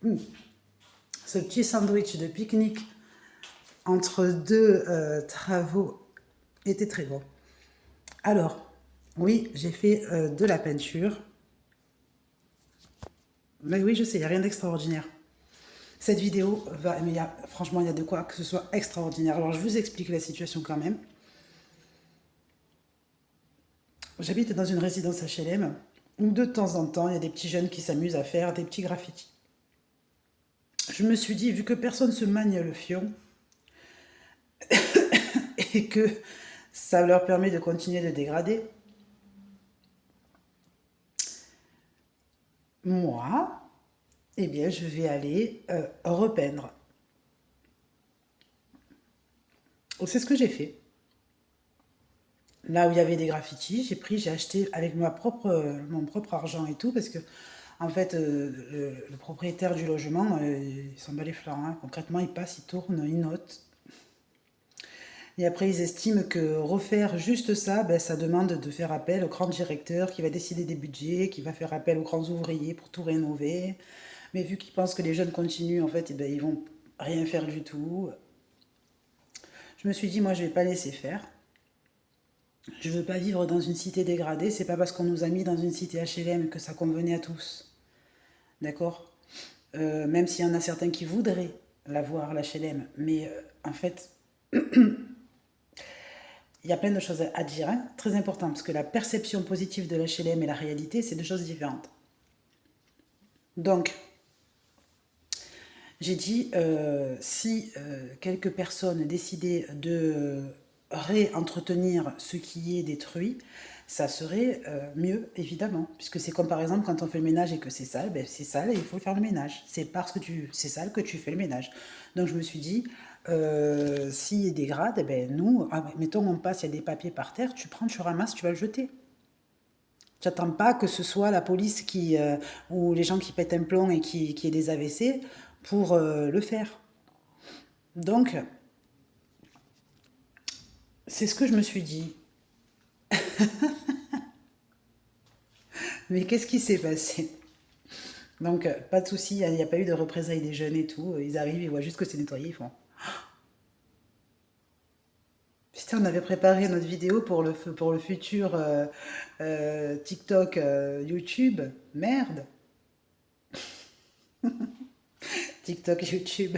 Ce petit sandwich de pique-nique entre deux travaux était très bon. Alors, oui, j'ai fait de la peinture. Mais oui, je sais, il n'y a rien d'extraordinaire. Cette vidéo va, mais franchement, il y a de quoi que ce soit extraordinaire. Alors, je vous explique la situation quand même. J'habite dans une résidence HLM où de temps en temps, il y a des petits jeunes qui s'amusent à faire des petits graffitis. Je me suis dit, vu que personne se magne le fion et que ça leur permet de continuer de dégrader, moi, eh bien, je vais aller repeindre. C'est ce que j'ai fait. Là où il y avait des graffitis, j'ai acheté avec mon propre argent et tout, parce que, en fait, le propriétaire du logement, il s'en bat les flancs, hein. Concrètement, il passe, il tourne, il note. Et après, ils estiment que refaire juste ça, ben, ça demande de faire appel au grand directeur qui va décider des budgets, qui va faire appel aux grands ouvriers pour tout rénover. Mais vu qu'ils pensent que les jeunes continuent, en fait, eh ben, ils vont rien faire du tout. Je me suis dit, moi, je vais pas laisser faire. Je veux pas vivre dans une cité dégradée. C'est pas parce qu'on nous a mis dans une cité HLM que ça convenait à tous. D'accord. Même s'il y en a certains qui voudraient l'avoir, l'HLM. Mais en fait, il y a plein de choses à dire, hein, très important, parce que la perception positive de l'HLM et la réalité, c'est deux choses différentes. Donc, j'ai dit, si quelques personnes décidaient de réentretenir ce qui est détruit, ça serait mieux, évidemment. Puisque c'est comme par exemple quand on fait le ménage et que c'est sale, ben c'est sale et il faut faire le ménage. C'est parce que c'est sale que tu fais le ménage. Donc je me suis dit, s'il dégrade, eh ben nous, mettons on passe, il y a des papiers par terre, tu prends, tu ramasses, tu vas le jeter. Tu n'attends pas que ce soit la police ou les gens qui pètent un plomb et qui aient des AVC pour le faire. Donc, c'est ce que je me suis dit. Mais qu'est-ce qui s'est passé? Donc, pas de souci, il n'y a pas eu de représailles des jeunes et tout. Ils arrivent, ils voient juste que c'est nettoyé, ils font. Putain, on avait préparé notre vidéo pour le futur TikTok, YouTube. Merde, TikTok, YouTube.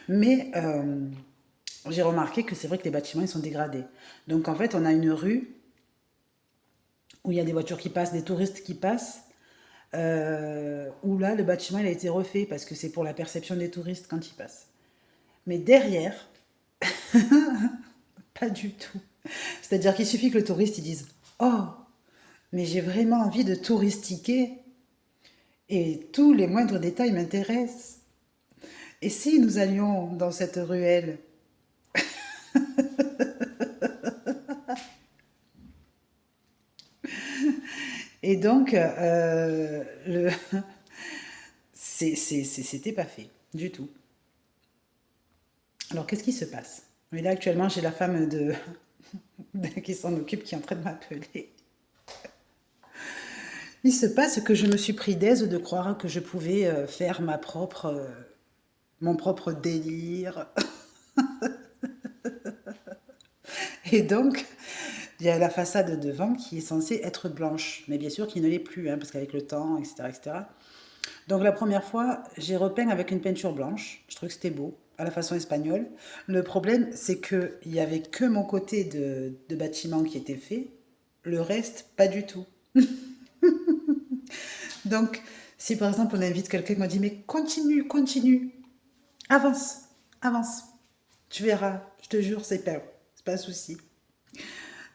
Mais j'ai remarqué que c'est vrai que les bâtiments, ils sont dégradés. Donc, en fait, on a une rue où il y a des voitures qui passent, des touristes qui passent, où là, le bâtiment, il a été refait parce que c'est pour la perception des touristes quand ils passent. Mais derrière, pas du tout. C'est-à-dire qu'il suffit que le touriste, il dise «Oh, mais j'ai vraiment envie de touristiquer et tous les moindres détails m'intéressent. Et si nous allions dans cette ruelle?» Et donc, c'était pas fait du tout. Alors, qu'est-ce qui se passe? Mais là, actuellement, j'ai la femme qui s'en occupe qui est en train de m'appeler. Il se passe que je me suis pris d'aise de croire que je pouvais faire mon propre délire. Et donc, il y a la façade devant qui est censée être blanche, mais bien sûr qui ne l'est plus, hein, parce qu'avec le temps, etc., etc. Donc la première fois, j'ai repeint avec une peinture blanche. Je trouvais que c'était beau, à la façon espagnole. Le problème, c'est qu'il n'y avait que mon côté de bâtiment qui était fait, le reste, pas du tout. Donc, si par exemple on invite quelqu'un qui m'a dit mais continue, continue, avance, avance, tu verras, je te jure, c'est pas un souci.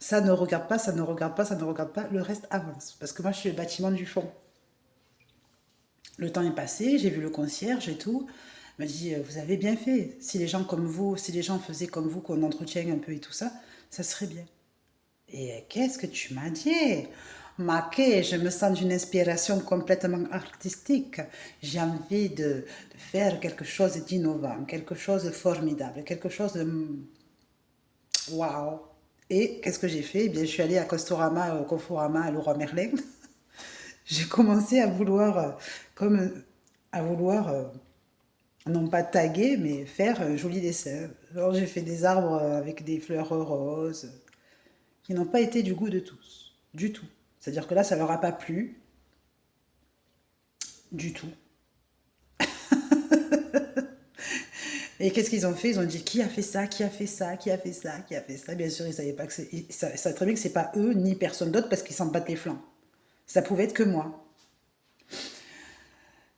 Ça ne regarde pas, ça ne regarde pas, ça ne regarde pas, le reste avance. Parce que moi je suis le bâtiment du fond. Le temps est passé, j'ai vu le concierge et tout. Il m'a dit, vous avez bien fait. Si les gens comme vous, si les gens faisaient comme vous, qu'on entretient un peu et tout ça, ça serait bien. Et qu'est-ce que tu m'as dit? Maquet, je me sens d'une inspiration complètement artistique. J'ai envie de faire quelque chose d'innovant, quelque chose de formidable, quelque chose de waouh. Et qu'est-ce que j'ai fait? Eh bien, je suis allée à Costorama, au Conforama, à Leroy Merlin. j'ai commencé à vouloir, à vouloir, non pas taguer, mais faire un joli dessin. Alors j'ai fait des arbres avec des fleurs roses, qui n'ont pas été du goût de tous, du tout. C'est-à-dire que là, ça leur a pas plu, du tout. Et qu'est-ce qu'ils ont fait? Ils ont dit qui a fait ça, qui a fait ça, qui a fait ça, qui a fait ça. Bien sûr, ils savaient pas que ils savaient très bien que c'est pas eux ni personne d'autre parce qu'ils s'en battent les flancs. Ça pouvait être que moi.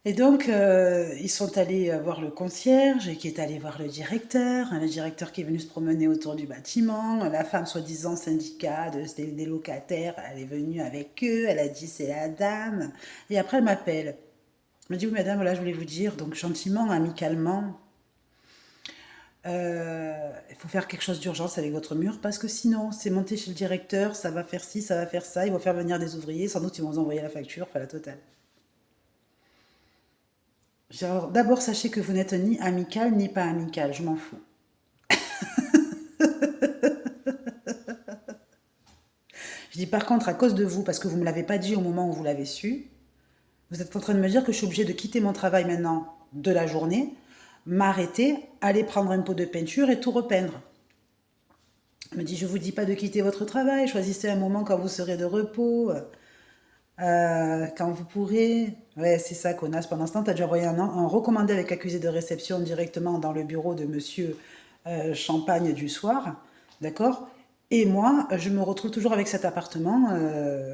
Et donc, ils sont allés voir le concierge, qui est allé voir le directeur qui est venu se promener autour du bâtiment, la femme soi-disant syndicat des locataires, elle est venue avec eux, elle a dit c'est la dame, et après elle m'appelle. Elle me dit oui madame, voilà je voulais vous dire, donc gentiment, amicalement, il faut faire quelque chose d'urgence avec votre mur, parce que sinon c'est monté chez le directeur, ça va faire ci, ça va faire ça, ils vont faire venir des ouvriers, sans doute ils vont vous envoyer la facture, enfin la totale. Genre, d'abord, sachez que vous n'êtes ni amical ni pas amical, je m'en fous. Je dis par contre, à cause de vous, parce que vous ne me l'avez pas dit au moment où vous l'avez su, vous êtes en train de me dire que je suis obligée de quitter mon travail maintenant de la journée, m'arrêter, aller prendre un pot de peinture et tout repeindre. Elle me dit, je ne vous dis pas de quitter votre travail, choisissez un moment quand vous serez de repos, quand vous pourrez. Ouais, c'est ça, connasse. Pendant ce temps, tu as déjà envoyé un recommandé avec accusé de réception directement dans le bureau de monsieur Champagne du soir. D'accord. Et moi, je me retrouve toujours avec cet appartement.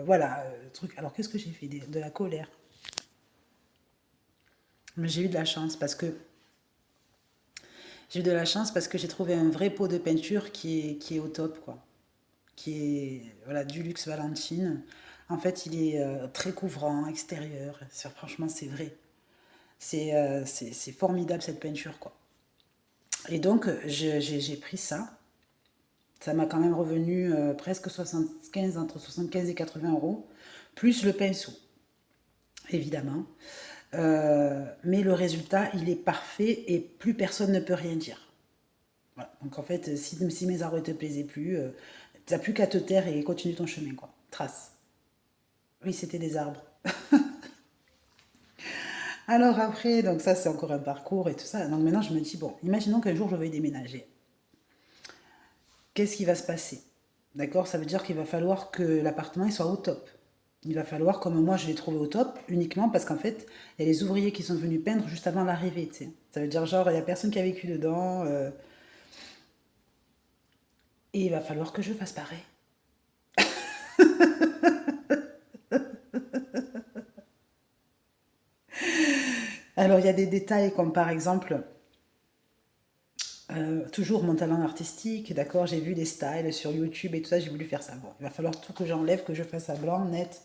Voilà, truc. Alors, qu'est-ce que j'ai fait? De la colère. Mais j'ai eu de la chance parce que j'ai trouvé un vrai pot de peinture qui est au top, quoi. Qui est voilà, du luxe Valentine. En fait, il est très couvrant, extérieur. Franchement, c'est vrai. C'est formidable cette peinture, quoi. Et donc, j'ai pris ça. Ça m'a quand même revenu presque 75, entre 75 et 80 euros, plus le pinceau, évidemment. Mais le résultat, il est parfait et plus personne ne peut rien dire. Voilà. Donc en fait, si mes arbres ne te plaisaient plus, t'as plus qu'à te taire et continue ton chemin, quoi. Trace. Oui, c'était des arbres. Alors après, donc ça c'est encore un parcours et tout ça. Donc maintenant je me dis, bon, imaginons qu'un jour je veuille déménager. Qu'est-ce qui va se passer? D'accord. Ça veut dire qu'il va falloir que l'appartement il soit au top. Il va falloir, comme moi je l'ai trouvé au top, uniquement parce qu'en fait, il y a les ouvriers qui sont venus peindre juste avant l'arrivée, tu sais. Ça veut dire genre, il n'y a personne qui a vécu dedans, et il va falloir que je fasse pareil. Alors il y a des détails comme par exemple, toujours mon talent artistique, d'accord, j'ai vu des styles sur YouTube et tout ça, j'ai voulu faire ça. Bon, il va falloir tout que j'enlève, que je fasse à blanc, net,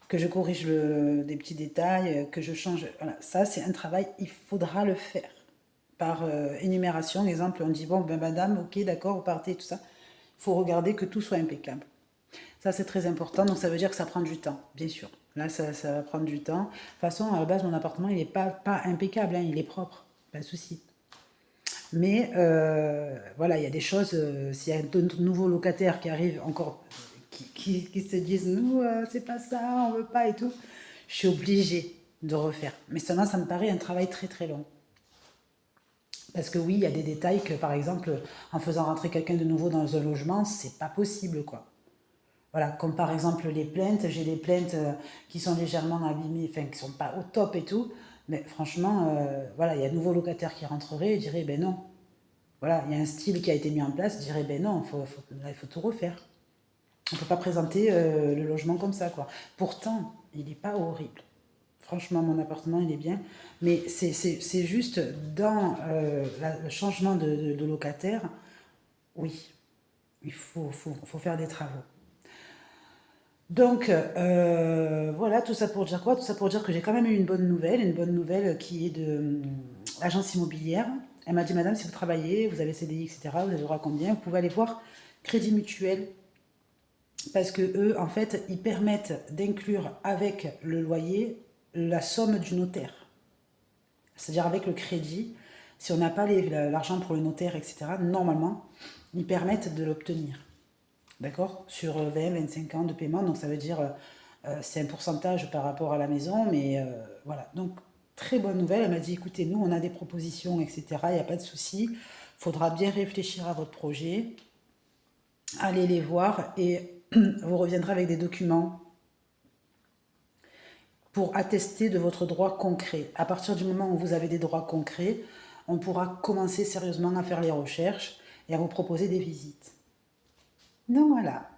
que je corrige des petits détails, que je change. Voilà, ça c'est un travail, il faudra le faire. Par énumération, exemple, on dit, bon, ben madame, ok, d'accord, vous partez, tout ça. Il faut regarder que tout soit impeccable. Ça, c'est très important, donc ça veut dire que ça prend du temps, bien sûr. Là, ça va prendre du temps. De toute façon, à la base, mon appartement, il n'est pas impeccable, hein, il est propre, pas de souci. Mais voilà, il y a des choses, s'il y a de nouveaux locataires qui arrivent encore, qui se disent, nous, c'est pas ça, on veut pas et tout, je suis obligée de refaire. Mais seulement, ça me paraît un travail très très long. Parce que oui, il y a des détails que, par exemple, en faisant rentrer quelqu'un de nouveau dans un logement, c'est pas possible, quoi. Voilà, comme par exemple les plaintes, j'ai des plaintes qui sont légèrement abîmées, enfin qui sont pas au top et tout, mais franchement, voilà, il y a de nouveaux locataires qui rentreraient et diraient, ben non. Voilà, il y a un style qui a été mis en place, je dirais, ben non, là, il faut tout refaire. On ne peut pas présenter le logement comme ça, quoi. Pourtant, il n'est pas horrible. Franchement, mon appartement, il est bien. Mais c'est juste dans le changement de locataire, oui, il faut faire des travaux. Donc, voilà, tout ça pour dire quoi? Tout ça pour dire que j'ai quand même eu une bonne nouvelle qui est de agence immobilière. Elle m'a dit, madame, si vous travaillez, vous avez CDI, etc., vous avez le droit à combien? Vous pouvez aller voir Crédit Mutuel parce que eux, en fait, ils permettent d'inclure avec le loyer la somme du notaire. C'est-à-dire avec le crédit, si on n'a pas l'argent pour le notaire, etc., normalement, ils permettent de l'obtenir. D'accord? Sur 20, 25 ans de paiement, donc ça veut dire C'est un pourcentage par rapport à la maison, mais voilà. Donc, très bonne nouvelle. Elle m'a dit, écoutez, nous, on a des propositions, etc. Il n'y a pas de souci. Il faudra bien réfléchir à votre projet. Allez les voir et vous reviendrez avec des documents pour attester de votre droit concret. À partir du moment où vous avez des droits concrets, on pourra commencer sérieusement à faire les recherches et à vous proposer des visites. Donc voilà.